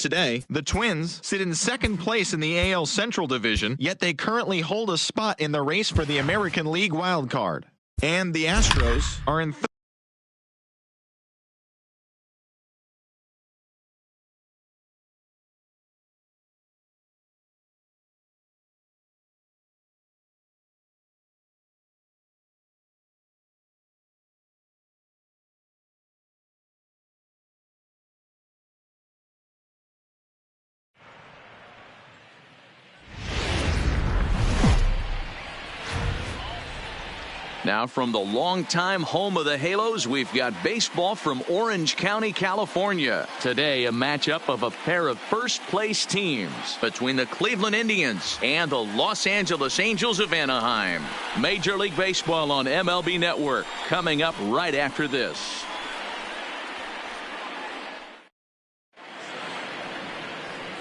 Today, the Twins sit in second place in the AL Central Division, yet they currently hold a spot in the race for the American League wildcard. And the Astros are in third. Now from the longtime home of the Halos, we've got baseball from Orange County, California. Today, a matchup of a pair of first-place teams between the Cleveland Indians and the Los Angeles Angels of Anaheim. Major League Baseball on MLB Network coming up right after this.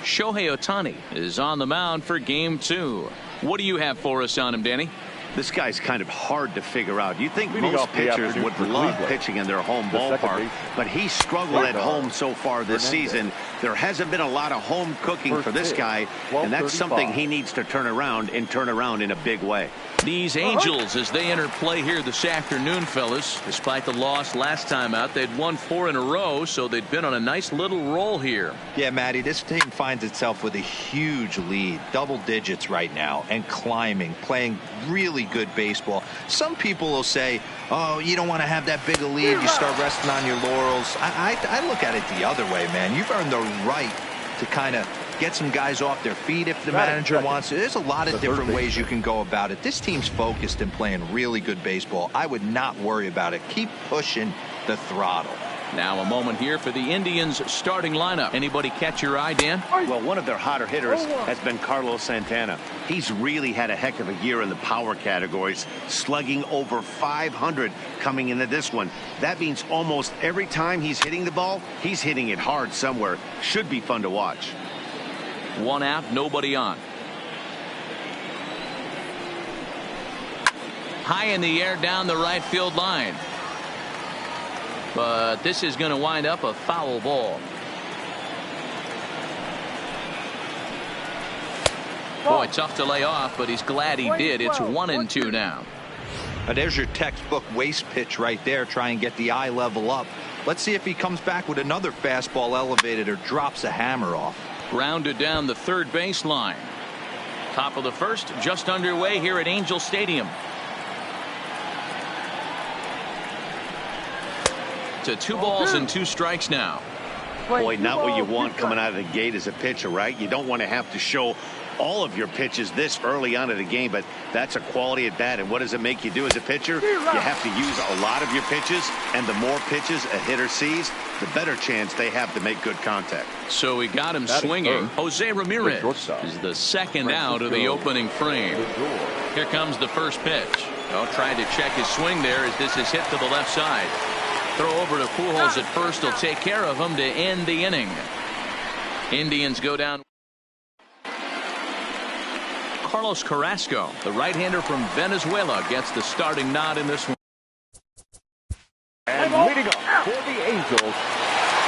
Shohei Ohtani is on the mound for Game 2. What do you have for us on him, Danny? This guy's kind of hard to figure out. You think most pitchers would love pitching in their home ballpark, but he's struggled at home so far this season. There hasn't been a lot of home cooking for this guy, and that's something he needs to turn around in a big way. These Angels, as they enter play here this afternoon, fellas, despite the loss last time out, they'd won 4 in a row, so they'd been on a nice little roll here. Yeah, Matty, this team finds itself with a huge lead, double digits right now, and climbing, playing really good baseball. Some people will say, oh, you don't want to have that big a lead, you start resting on your laurels. I look at it the other way, man. You've earned the right to kind of get some guys off their feet if the manager wants to. There's a lot of different ways you can go about it. This team's focused and playing really good baseball. I would not worry about it. Keep pushing the throttle. Now a moment here for the Indians starting lineup. Anybody catch your eye, Dan? Well, one of their hotter hitters has been Carlos Santana. He's really had a heck of a year in the power categories, slugging over 500 coming into this one. That means almost every time he's hitting the ball, he's hitting it hard somewhere. Should be fun to watch. 1 out, nobody on. High in the air down the right field line. But this is going to wind up a foul ball. Boy, tough to lay off, but he's glad he did. It's 1-2 now. There's your textbook waste pitch right there. Try and get the eye level up. Let's see if he comes back with another fastball elevated or drops a hammer off. Grounded down the third baseline. Top of the first, just underway here at Angel Stadium. To 2 balls and 2 strikes now. Boy, not what you want coming out of the gate as a pitcher, right? You don't want to have to show all of your pitches this early on in the game, but that's a quality at bat. And what does it make you do as a pitcher? You have to use a lot of your pitches, and the more pitches a hitter sees, the better chance they have to make good contact. So we got him swinging. Jose Ramirez is the second out of the opening frame. Here comes the first pitch. Well, trying to check his swing there as this is hit to the left side. Throw over to Pujols at first will take care of him to end the inning. Indians go down. Carlos Carrasco, the right-hander from Venezuela, gets the starting nod in this one. And leading up for the Angels,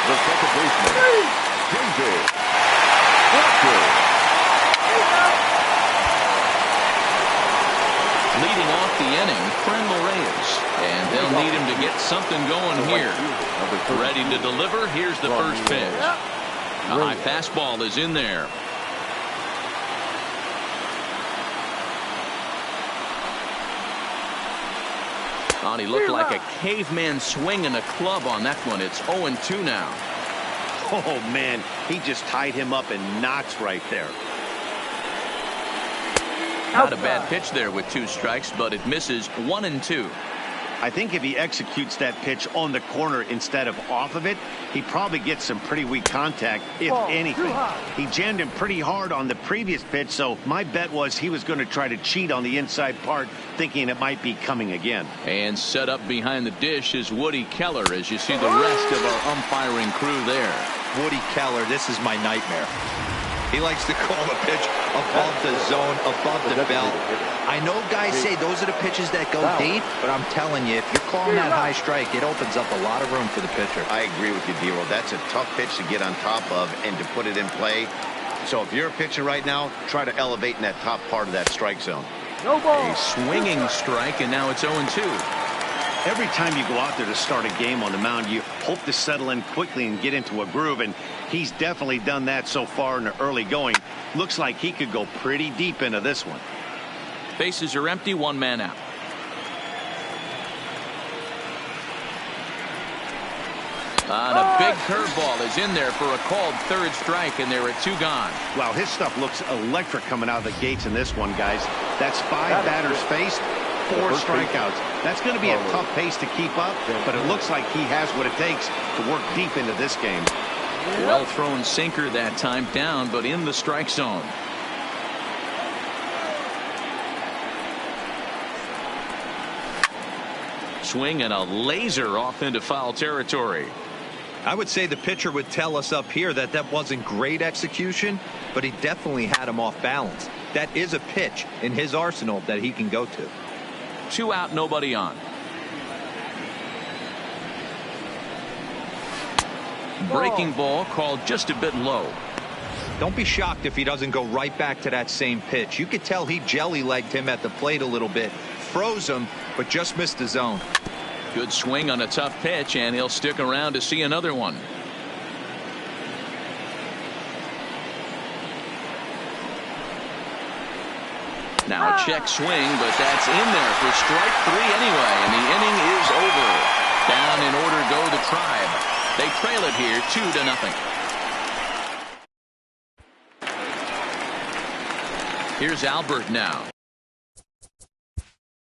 the second baseman, David Fletcher. Leading off the inning, Franmil Reyes. And they'll need him to get something going here. Ready to deliver. Here's the first pitch. A high fastball is in there. Oh, he looked like a caveman swinging a club on that one. It's 0-2 now. Oh, man, he just tied him up in knots right there. Not a bad pitch there with 2 strikes, but it misses. 1-2. I think if he executes that pitch on the corner instead of off of it, he probably gets some pretty weak contact, if anything. He jammed him pretty hard on the previous pitch, so my bet was he was going to try to cheat on the inside part, thinking it might be coming again. And set up behind the dish is Woody Keller, as you see the rest of our umpiring crew there. Woody Keller, this is my nightmare. He likes to call a pitch above the zone, above the belt. I know guys say those are the pitches that go deep, but I'm telling you, if you're calling that high strike, it opens up a lot of room for the pitcher. I agree with you, D-Roll. That's a tough pitch to get on top of and to put it in play. So if you're a pitcher right now, try to elevate in that top part of that strike zone. No ball. A swinging strike, and now it's 0-2. Every time you go out there to start a game on the mound, you hope to settle in quickly and get into a groove, and he's definitely done that so far in the early going. Looks like he could go pretty deep into this one. Bases are empty, one man out. And a big curveball is in there for a called third strike, and there are 2 gone. Wow, his stuff looks electric coming out of the gates in this one, guys. That's 5 batters faced, 4 strikeouts. That's going to be a tough pace to keep up, but it looks like he has what it takes to work deep into this game. Well thrown sinker that time, down, but in the strike zone. Swing and a laser off into foul territory. I would say the pitcher would tell us up here that that wasn't great execution, but he definitely had him off balance. That is a pitch in his arsenal that he can go to. 2 out, nobody on. Breaking ball called just a bit low. Don't be shocked if he doesn't go right back to that same pitch. You could tell he jelly-legged him at the plate a little bit, froze him, but just missed the zone. Good swing on a tough pitch, and he'll stick around to see another one. Now a check swing, but that's in there for strike 3 anyway, and the inning is over. Down in order go the Tribe. They trail it here 2-0. Here's Albert now.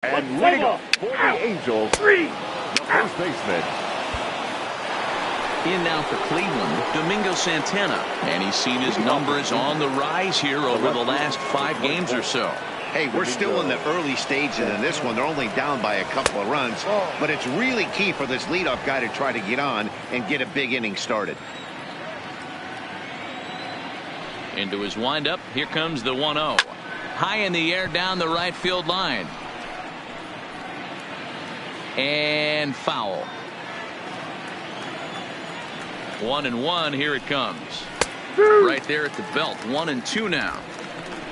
And leading off for the Angels, the first baseman. In now for Cleveland, Domingo Santana. And he's seen his numbers on the rise here over the last 5 games or so. Hey, we're still in the early stages in this one. They're only down by a couple of runs, but it's really key for this leadoff guy to try to get on and get a big inning started. Into his windup, here comes the 1-0. High in the air down the right field line. And foul. 1-1, here it comes. Right there at the belt, 1-2 now.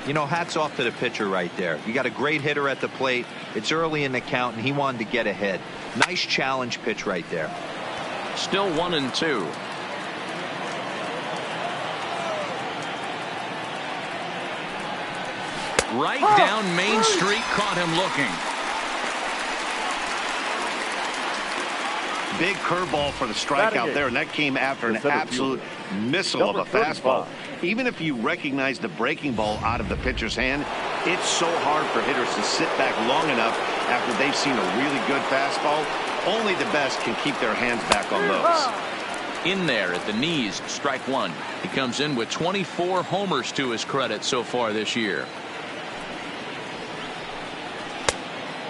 You know, hats off to the pitcher right there. You got a great hitter at the plate. It's early in the count, and he wanted to get ahead. Nice challenge pitch right there. Still 1-2. Right down Main Street, caught him looking. Big curveball for the strikeout there, and that came after an absolute missile of a fastball. Even if you recognize the breaking ball out of the pitcher's hand, it's so hard for hitters to sit back long enough after they've seen a really good fastball. Only the best can keep their hands back on those. In there at the knees, strike 1. He comes in with 24 homers to his credit so far this year.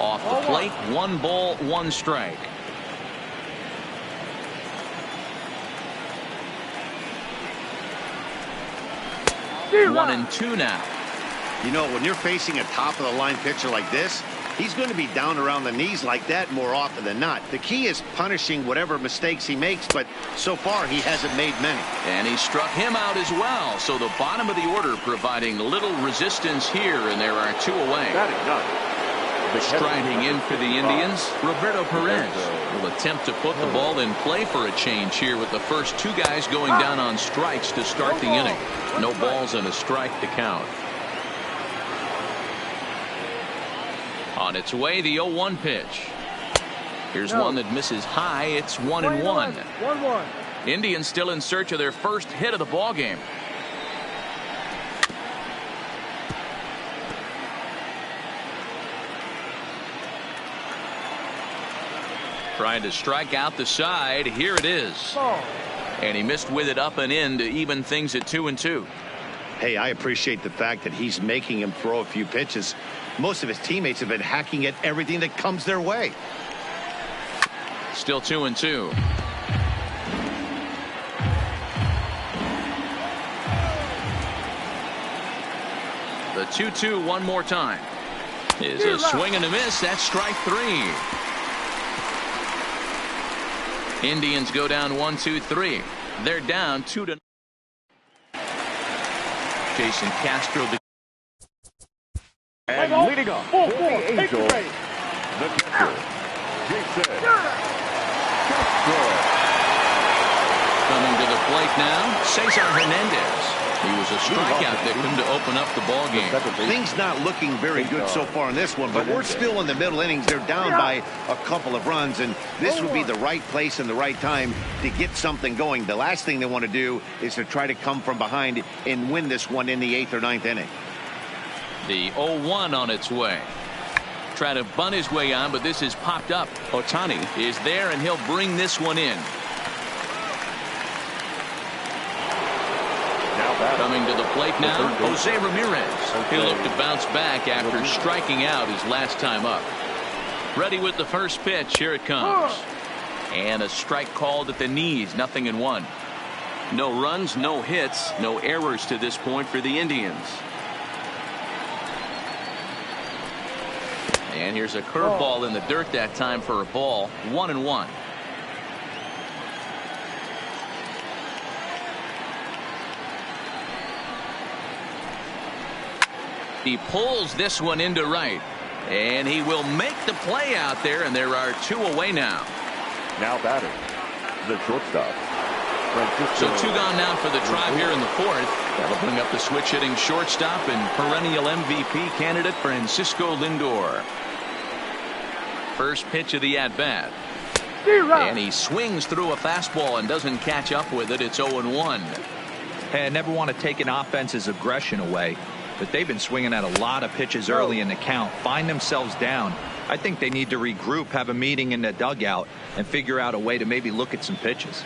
Off the plate, 1 ball, 1 strike. One and 2 now. You know, when you're facing a top-of-the-line pitcher like this, he's going to be down around the knees like that more often than not. The key is punishing whatever mistakes he makes, but so far he hasn't made many. And he struck him out as well. So the bottom of the order providing little resistance here, and there are 2 away. Striding in for the Indians, Roberto Perez will attempt to put the ball in play for a change here with the first 2 guys going down on strikes to start the inning. No balls and a strike to count. On its way, the 0-1 pitch. Here's one that misses high. It's 1-1. Indians still in search of their first hit of the ball game. Trying to strike out the side. Here it is. And he missed with it up and in to even things at 2-2. Hey, I appreciate the fact that he's making him throw a few pitches. Most of his teammates have been hacking at everything that comes their way. Still 2-2. The 2-2 one more time. Is a swing and a miss. That's strike 3. Indians go down 1-2-3. They're down 2-0. Jason Castro. And leading off for the Angels, the catcher, Jason Castro. Coming to the plate now, Cesar Hernandez. He was a strikeout victim to open up the ball game. Things not looking very good so far in this one, but we're still in the middle innings. They're down by a couple of runs, and this would be the right place and the right time to get something going. The last thing they want to do is to try to come from behind and win this one in the 8th or 9th inning. The 0-1 on its way. Try to bunt his way on, but this is popped up. Ohtani is there, and he'll bring this one in. Coming to the plate now, Jose Ramirez. He'll look to bounce back after striking out his last time up. Ready with the first pitch. Here it comes. And a strike called at the knees. 0-1. No runs, no hits, no errors to this point for the Indians. And here's a curveball in the dirt that time for a ball. 1-1. He pulls this one into right, and he will make the play out there, and there are 2 away now. Now batting, the shortstop, Francisco. So 2 gone now for the Tribe here in the 4th. That'll bring up the switch hitting shortstop and perennial MVP candidate Francisco Lindor. First pitch of the at-bat. And he swings through a fastball and doesn't catch up with it. It's 0-1. Hey, I never want to take an offense's aggression away, but they've been swinging at a lot of pitches early in the count, find themselves down. I think they need to regroup, have a meeting in the dugout, and figure out a way to maybe look at some pitches.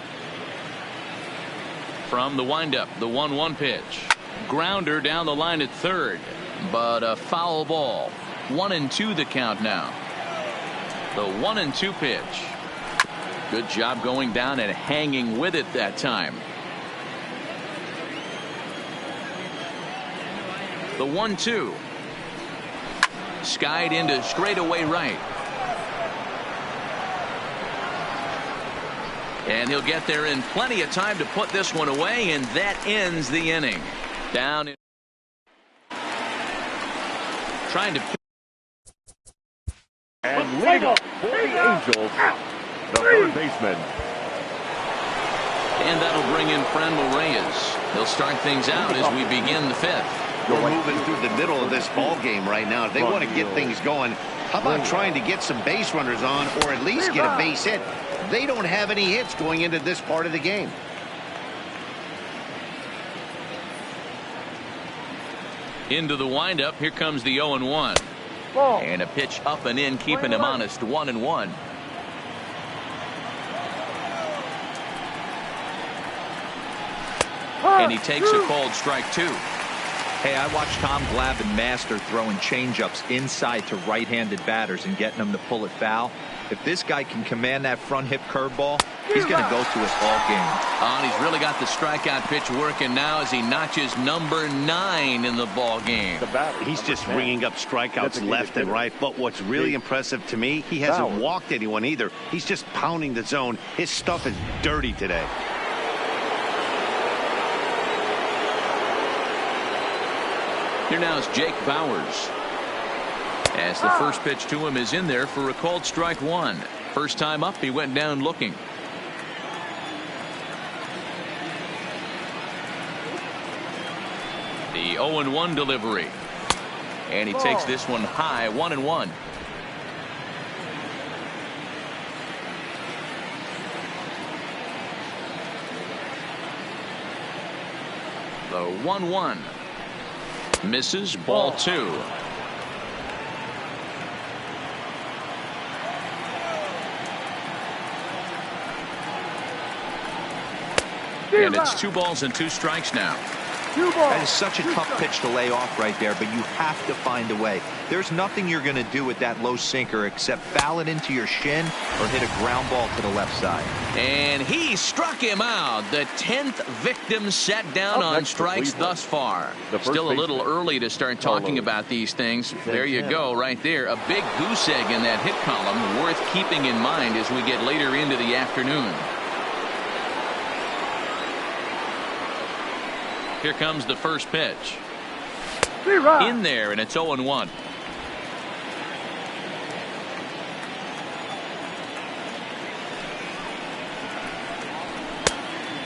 From the windup, the 1-1 pitch. Grounder down the line at third, but a foul ball. 1-2 the count now. The 1-2 pitch. Good job going down and hanging with it that time. The 1-2. Skied into straightaway right. And he'll get there in plenty of time to put this one away, and that ends the inning. Down in. Trying to. And leading off for the Angels, the third baseman. And that'll bring in Franmil Reyes. He'll start things out as we begin the 5th. We're moving through the middle of this ball game right now. If they want to get things going, how about trying to get some base runners on, or at least get a base hit? They don't have any hits going into this part of the game. Into the windup. Here comes the 0-1. And a pitch up and in, keeping him honest. 1-1. And he takes a called strike 2. Hey, I watched Tom Glavine master throwing changeups inside to right-handed batters and getting them to pull it foul. If this guy can command that front hip curveball, he's going to go to it all game. And he's really got the strikeout pitch working now as he notches number 9 in the ball game. He's just ringing up strikeouts left and right. But what's really impressive to me, he hasn't walked anyone either. He's just pounding the zone. His stuff is dirty today. Here now is Jake Bauers. As the first pitch to him is in there for a called strike 1. First time up, he went down looking. The 0-1 delivery. And he takes this one high. 1-1. The 1-1. Misses. Ball 2. And it's 2 balls and 2 strikes now. That is such a tough pitch to lay off right there, but you have to find a way. There's nothing you're going to do with that low sinker except foul it into your shin or hit a ground ball to the left side. And he struck him out. The 10th victim set down on strikes thus far. Still a little early to start talking about these things. There you go, right there. A big goose egg in that hit column, worth keeping in mind as we get later into the afternoon. Here comes the first pitch. In there, and it's 0-1.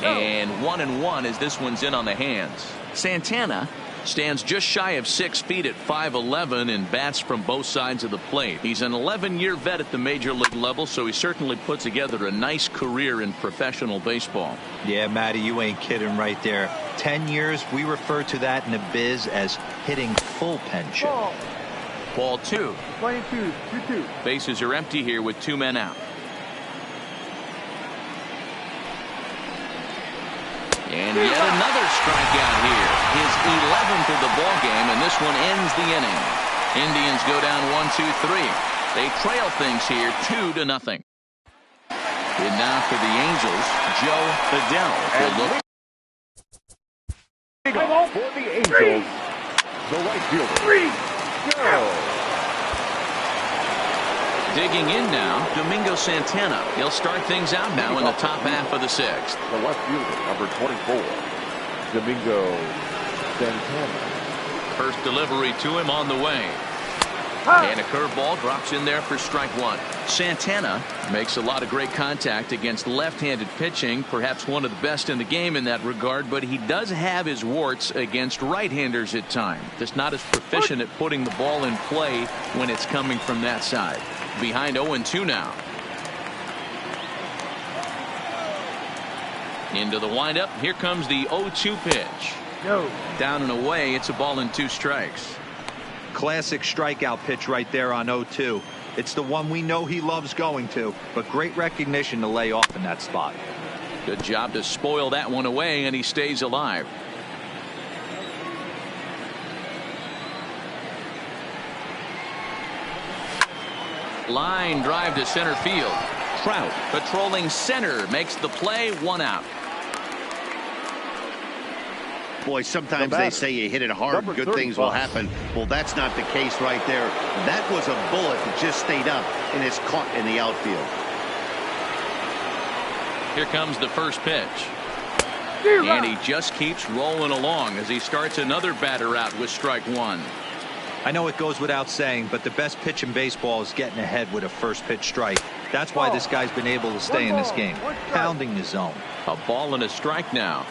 And 1-1 as this one's in on the hands. Santana stands just shy of 6 feet at 5'11" and bats from both sides of the plate. He's an 11-year vet at the major league level, so he certainly put together a nice career in professional baseball. Yeah, Matty, you ain't kidding right there. 10 years, we refer to that in the biz as hitting full pension. Ball 2. 2-2. Bases are empty here with 2 men out. And yet another strikeout here. His 11th of the ball game, and this one ends the inning. Indians go down 1-2-3. They trail things here 2-0. And now for the Angels, Joe Adell will look. For the Angels, the right fielder, Joe. Digging in now, Domingo Santana. He'll start things out now in the top half of the 6th. The left fielder, number 24, Domingo Santana. First delivery to him on the way. And a curveball drops in there for strike 1. Santana makes a lot of great contact against left-handed pitching, perhaps one of the best in the game in that regard, but he does have his warts against right-handers at times. Just not as proficient at putting the ball in play when it's coming from that side. Behind 0-2 now. Into the windup. Here comes the 0-2 pitch. Down and away. It's a ball and 2 strikes. Classic strikeout pitch right there on 0-2. It's the one we know he loves going to, but great recognition to lay off in that spot. Good job to spoil that one away, and he stays alive. Line drive to center field. Trout patrolling center makes the play, 1 out. Boy, sometimes they say you hit it hard, good things will happen. Well, that's not the case right there. That was a bullet that just stayed up and is caught in the outfield. Here comes the first pitch. And he just keeps rolling along as he starts another batter out with strike 1. I know it goes without saying, but the best pitch in baseball is getting ahead with a first pitch strike. That's why this guy's been able to stay in this game, pounding the zone. A ball and a strike now.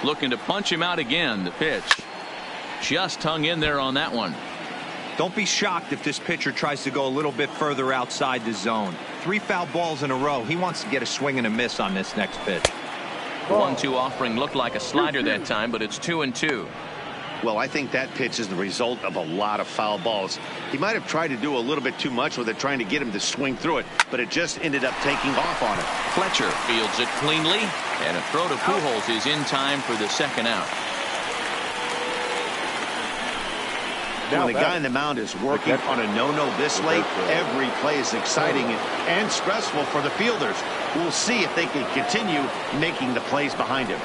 Looking to punch him out again. The pitch just hung in there on that one. Don't be shocked if this pitcher tries to go a little bit further outside the zone. 3 foul balls in a row. He wants to get a swing and a miss on this next pitch. 1-2 offering looked like a slider that time, but it's 2-2. Well, I think that pitch is the result of a lot of foul balls. He might have tried to do a little bit too much with it, trying to get him to swing through it, but it just ended up taking off on him. Fletcher fields it cleanly, and a throw to Pujols is in time for the 2nd out. When the guy on the mound is working on a no-no this late, every play is exciting and stressful for the fielders. We'll see if they can continue making the plays behind him.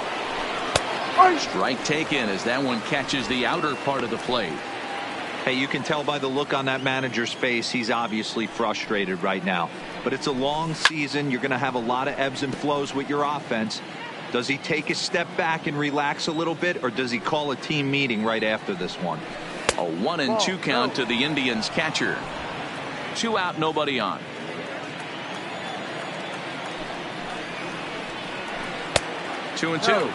Strike taken as that one catches the outer part of the plate. Hey, you can tell by the look on that manager's face, he's obviously frustrated right now. But it's a long season. You're going to have a lot of ebbs and flows with your offense. Does he take a step back and relax a little bit, or does he call a team meeting right after this one? A 1-2 count to the Indians catcher. 2 out, nobody on. Two and two.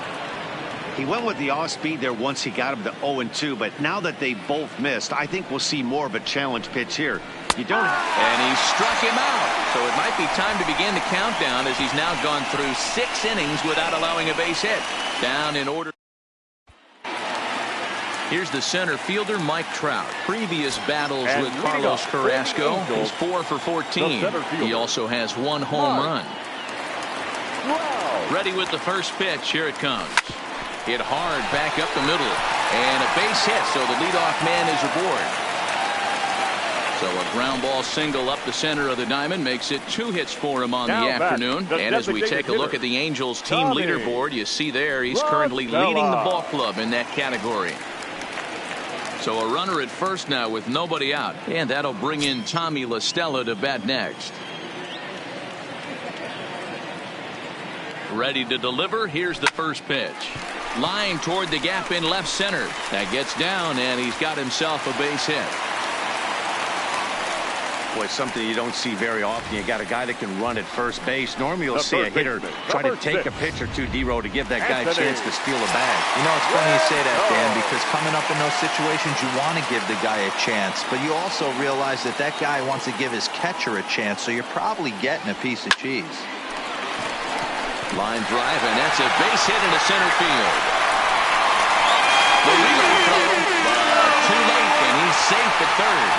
He went with the off speed there once he got him to 0-2, but now that they both missed, I think we'll see more of a challenge pitch here. You don't. And he struck him out. So it might be time to begin the countdown as he's now gone through 6 innings without allowing a base hit. Down in order. Here's the center fielder, Mike Trout. Previous battles with Carlos Carrasco, he's 4 for 14. He also has 1 home run. Ready with the first pitch. Here it comes. Hit hard back up the middle. And a base hit, so the leadoff man is aboard. So a ground ball single up the center of the diamond makes it 2 hits for him on the afternoon. And as we take a look at the Angels team leaderboard, you see there he's currently leading the ball club in that category. So a runner at first now with nobody out. And that'll bring in Tommy La Stella to bat next. Ready to deliver. Here's the first pitch. Line toward the gap in left center. That gets down, and he's got himself a base hit. Boy, something you don't see very often. You got a guy that can run at first base. Normally you'll see a hitter try to take a pitch or two, D-Row, to give that guy a chance to steal a bag. You know, it's funny you say that, Dan, because coming up in those situations, you want to give the guy a chance, but you also realize that that guy wants to give his catcher a chance, so you're probably getting a piece of cheese. Line drive, and that's a base hit into center field. The relay throw, but too late, and he's safe at third.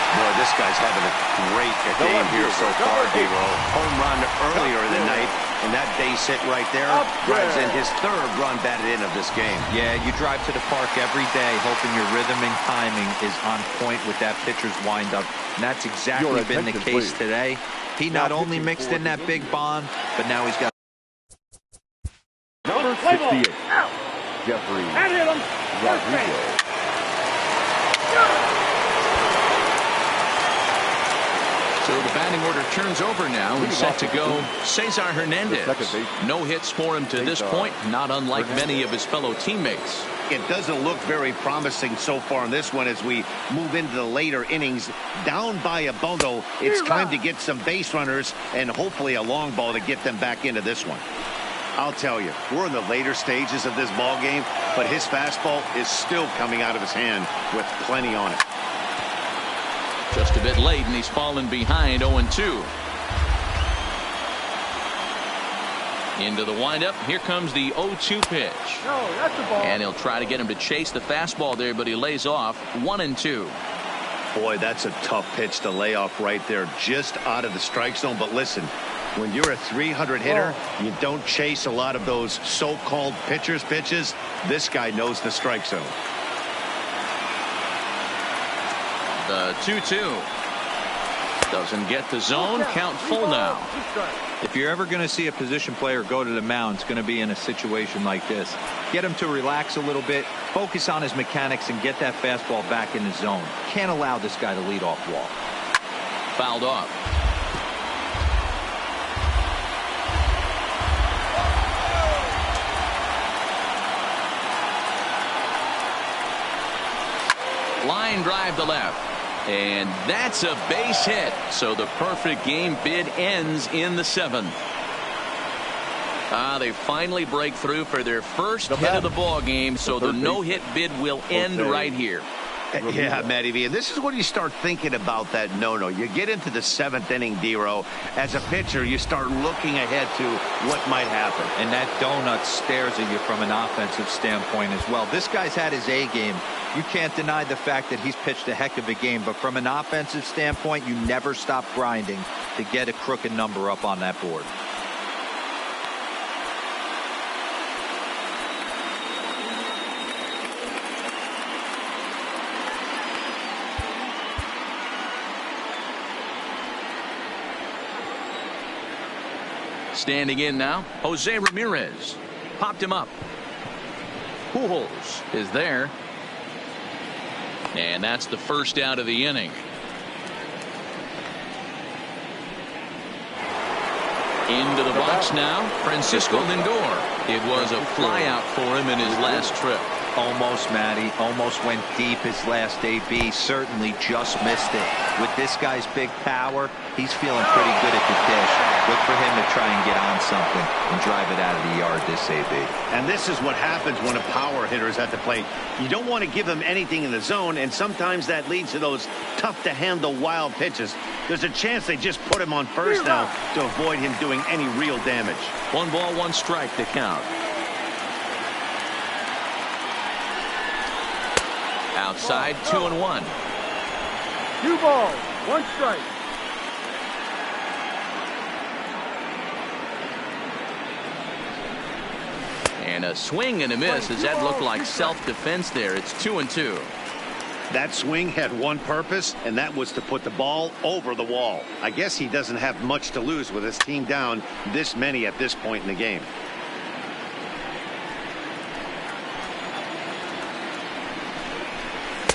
Boy, this guy's having a great game here so far, D-Row. Home run earlier in the night, and that base hit right there drives in his 3rd run batted in of this game. Yeah, you drive to the park every day hoping your rhythm and timing is on point with that pitcher's windup, and that's exactly been the case today. He not only mixed in that big bomb, but now he's got number 68, Jeffrey Rodriguez. So the batting order turns over now and set to go Cesar Hernandez. No hits for him to this point, not unlike many of his fellow teammates. It doesn't look very promising so far in this one as we move into the later innings. Down by a bundle, it's time to get some base runners and hopefully a long ball to get them back into this one. I'll tell you, we're in the later stages of this ball game, but his fastball is still coming out of his hand with plenty on it. Just a bit late, and he's fallen behind 0-2. Into the windup. Here comes the 0-2 pitch. No, that's the ball. And he'll try to get him to chase the fastball there, but he lays off 1-2. Boy, that's a tough pitch to lay off right there, just out of the strike zone. But listen, when you're a 300 hitter, you don't chase a lot of those so-called pitcher's pitches. This guy knows the strike zone. The 2-2. Doesn't get the zone. Count full now. If you're ever going to see a position player go to the mound, it's going to be in a situation like this. Get him to relax a little bit, focus on his mechanics, and get that fastball back in the zone. Can't allow this guy to lead off walk. Fouled off. Line drive to left. And that's a base hit. So the perfect game bid ends in the 7th. They finally break through for their first hit of the ball game. So the no-hit bid will end right here. Yeah, Matty V. And this is when you start thinking about that no-no. You get into the 7th inning, D-Row. As a pitcher, you start looking ahead to what might happen. And that donut stares at you from an offensive standpoint as well. This guy's had his A game. You can't deny the fact that he's pitched a heck of a game. But from an offensive standpoint, you never stop grinding to get a crooked number up on that board. Standing in now, Jose Ramirez. Popped him up. Pujols is there. And that's the first out of the inning. Into the box now, Francisco Lindor. It was a fly out for him in his last trip. Almost, Matty. Almost went deep his last AB. Certainly just missed it. With this guy's big power, he's feeling pretty good at the dish. Look for him to try and get on something and drive it out of the yard this AB. And this is what happens when a power hitter is at the plate. You don't want to give him anything in the zone, and sometimes that leads to those tough-to-handle wild pitches. There's a chance they just put him on first now to avoid him doing any real damage. 1 ball, 1 strike to count. Outside, 2-1. 2 balls, 1 strike. And a swing and a miss, as that looked like self-defense there. It's 2-2. That swing had one purpose, and that was to put the ball over the wall. I guess he doesn't have much to lose with his team down this many at this point in the game.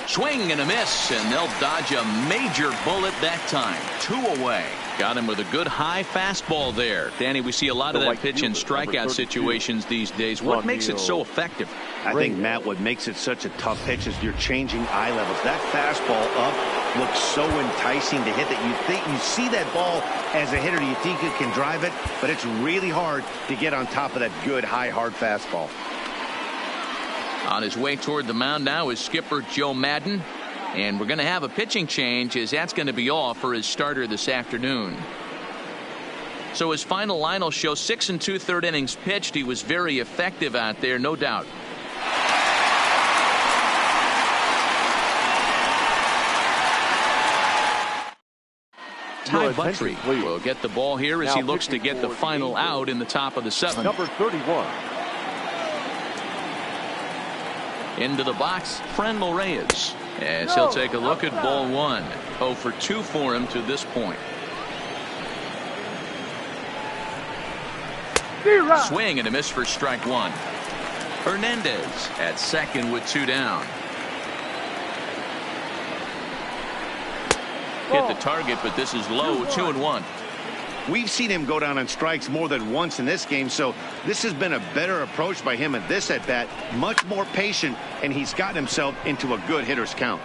Swing and a miss, and they'll dodge a major bullet that time. 2 away. Got him with a good high fastball there. Danny, we see a lot of that pitch in strikeout situations these days. What makes it so effective? I think, Matt, what makes it such a tough pitch is you're changing eye levels. That fastball up looks so enticing to hit that you see that ball as a hitter, you think you can drive it, but it's really hard to get on top of that good high hard fastball. On his way toward the mound now is skipper Joe Maddon. And we're going to have a pitching change, as that's going to be all for his starter this afternoon. So his final line will show 6 2/3 innings pitched. He was very effective out there, no doubt. Ty Buttrey will get the ball here as he looks to get the final out in the top of the 7th. Number 31. Into the box, Franmil Reyes, as he'll take a look at ball 1. 0 for 2 for him to this point. Swing and a miss for strike 1. Hernandez at second with 2 down. Hit the target, but this is low. 2-1. We've seen him go down on strikes more than once in this game, so this has been a better approach by him at this at-bat. Much more patient, and he's gotten himself into a good hitter's count.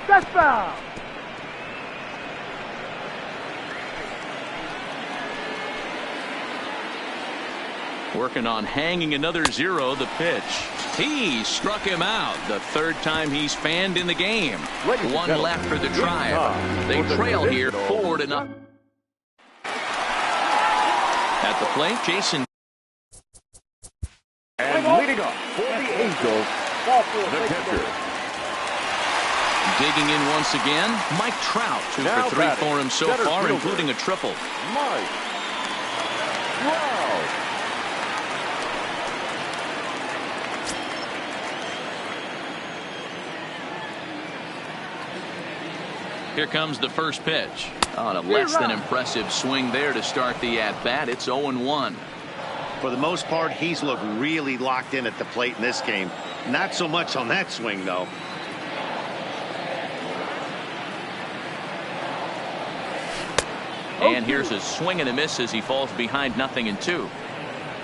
That's foul. Working on hanging another 0. The pitch. He struck him out. The 3rd time he's fanned in the game. 1 left for the Tribe. They trail here 4-0. At the plate, Jason. And leading up for the Angels, the catcher. Digging in once again, Mike Trout. 2 Now for 3 batting, for him so center far, fielder, including a triple. Mike Trout. Here comes the first pitch. On a less than impressive swing there to start the at-bat. It's 0-1. For the most part, he's looked really locked in at the plate in this game. Not so much on that swing, though. And here's a swing and a miss as he falls behind 0-2.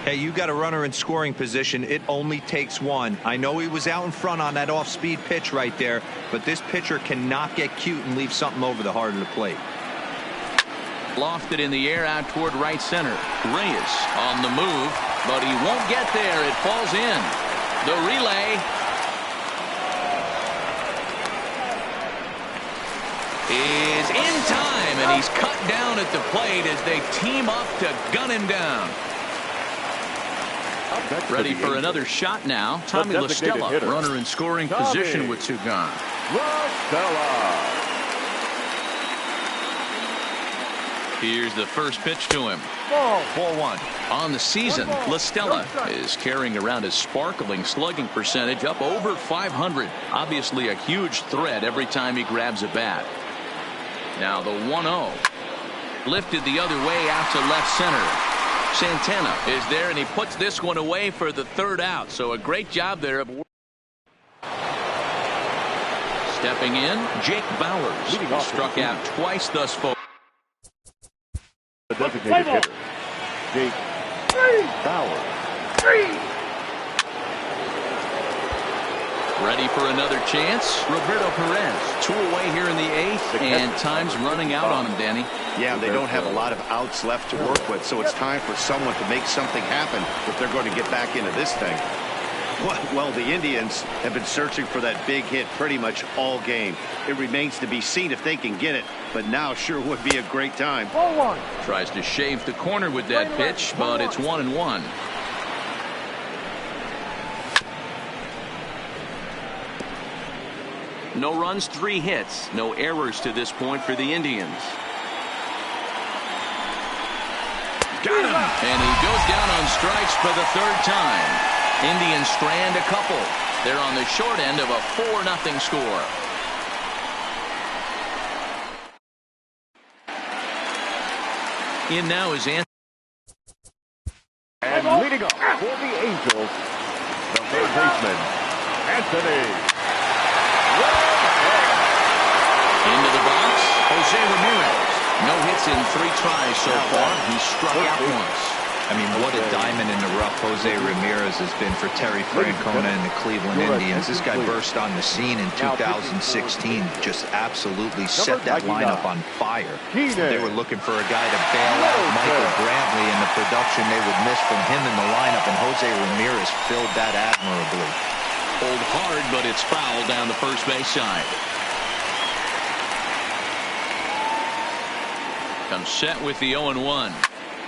Hey, you got a runner in scoring position. It only takes 1. I know he was out in front on that off-speed pitch right there, but this pitcher cannot get cute and leave something over the heart of the plate. Lofted in the air out toward right center. Reyes on the move, but he won't get there. It falls in. The relay is in time, and he's cut down at the plate as they team up to gun him down. Ready for another shot now. Tommy La Stella, runner in scoring position with 2 gone. La Stella. Here's the first pitch to him. Ball 1. On the season, La Stella is carrying around his sparkling slugging percentage up over 500. Obviously a huge threat every time he grabs a bat. Now the 1-0. Lifted the other way out to left center. Santana is there, and he puts this one away for the 3rd out. So a great job there. Stepping in, Jake Bauers. He struck out twice thus far. The designated hitter, Jake Bauers. Ready for another chance? Roberto Perez. 2 away here in the 8th, and time's running out on him, Danny. Yeah, they don't have a lot of outs left to work with, so it's time for someone to make something happen if they're going to get back into this thing. Well, the Indians have been searching for that big hit pretty much all game. It remains to be seen if they can get it, but now sure would be a great time. Tries to shave the corner with that pitch, but it's 1-1. No runs, 3 hits. No errors to this point for the Indians. Got him! And he goes down on strikes for the 3rd time. Indians strand a couple. They're on the short end of a 4-0 score. In now is Anthony. And leading off for the Angels, the third baseman, Anthony. Into the box, Jose Ramirez. No hits in 3 tries so far. He struck out once. I mean, what a diamond in the rough Jose Ramirez has been for Terry Francona and the Cleveland Indians. This guy burst on the scene in 2016, just absolutely set that lineup on fire. They were looking for a guy to bail out Michael Brantley, and the production they would miss from him in the lineup, and Jose Ramirez filled that admirably. Pulled hard, but it's foul down the first base side. Comes set with the 0-1.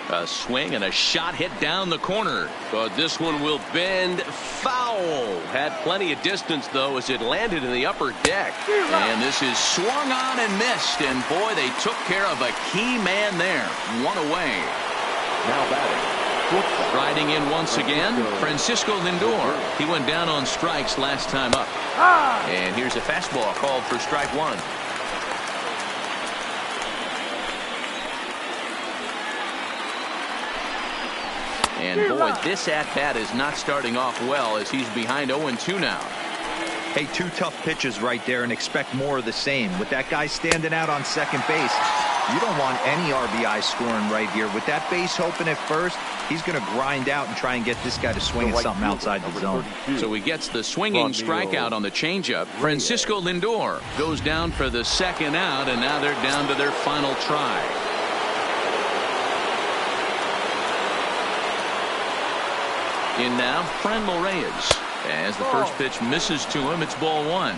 A swing and a shot hit down the corner, but this one will bend foul. Had plenty of distance though as it landed in the upper deck, and this is swung on and missed, and boy, they took care of a key man there. 1 away. Now batting. Riding in once again, Francisco Lindor. He went down on strikes last time up, and here's a fastball called for strike 1. And boy, this at-bat is not starting off well as he's behind 0-2 now. Hey, 2 tough pitches right there, and expect more of the same. With that guy standing out on second base, you don't want any RBI scoring right here. With that base open at first, he's going to grind out and try and get this guy to swing at something outside the zone. So he gets the swinging strikeout on the changeup. Francisco Lindor goes down for the 2nd out, and now they're down to their final try. In now, Franmil Reyes. As the first pitch misses to him, it's ball 1.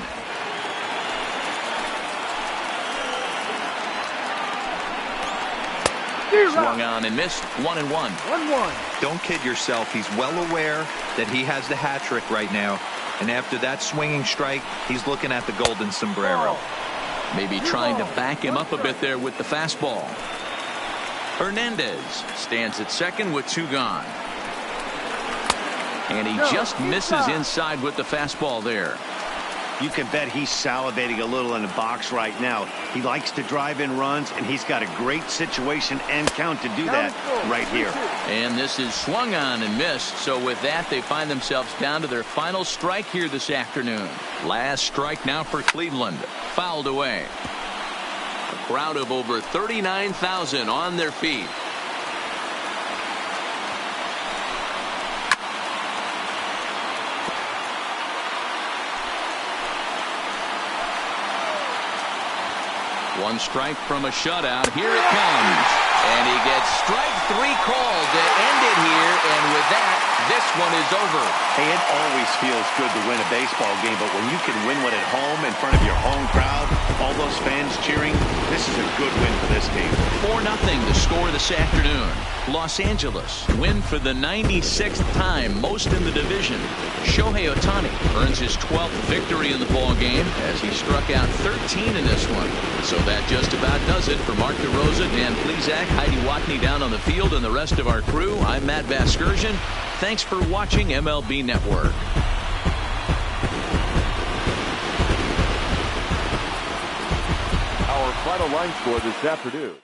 Swung on and missed. 1-1. Don't kid yourself. He's well aware that he has the hat trick right now. And after that swinging strike, he's looking at the golden sombrero. Maybe trying to back him up a bit there with the fastball. Hernandez stands at second with 2 gone. And he just misses inside with the fastball there. You can bet he's salivating a little in the box right now. He likes to drive in runs, and he's got a great situation and count to do that right here. And this is swung on and missed. So with that, they find themselves down to their final strike here this afternoon. Last strike now for Cleveland. Fouled away. A crowd of over 39,000 on their feet. One strike from a shutout. Here it comes. And he gets strike 3 called to end it here. And with that, this one is over. Hey, it always feels good to win a baseball game, but when you can win one at home in front of your home crowd, all those fans cheering, this is a good win for this team. 4-0 the score this afternoon. Los Angeles win for the 96th time, most in the division. Shohei Ohtani earns his 12th victory in the ball game as he struck out 13 in this one. So that just about does it for Mark DeRosa, Dan Plesac, Heidi Watney down on the field, and the rest of our crew. I'm Matt Vasgersian. Thanks for watching MLB Network. Our final line score this afternoon.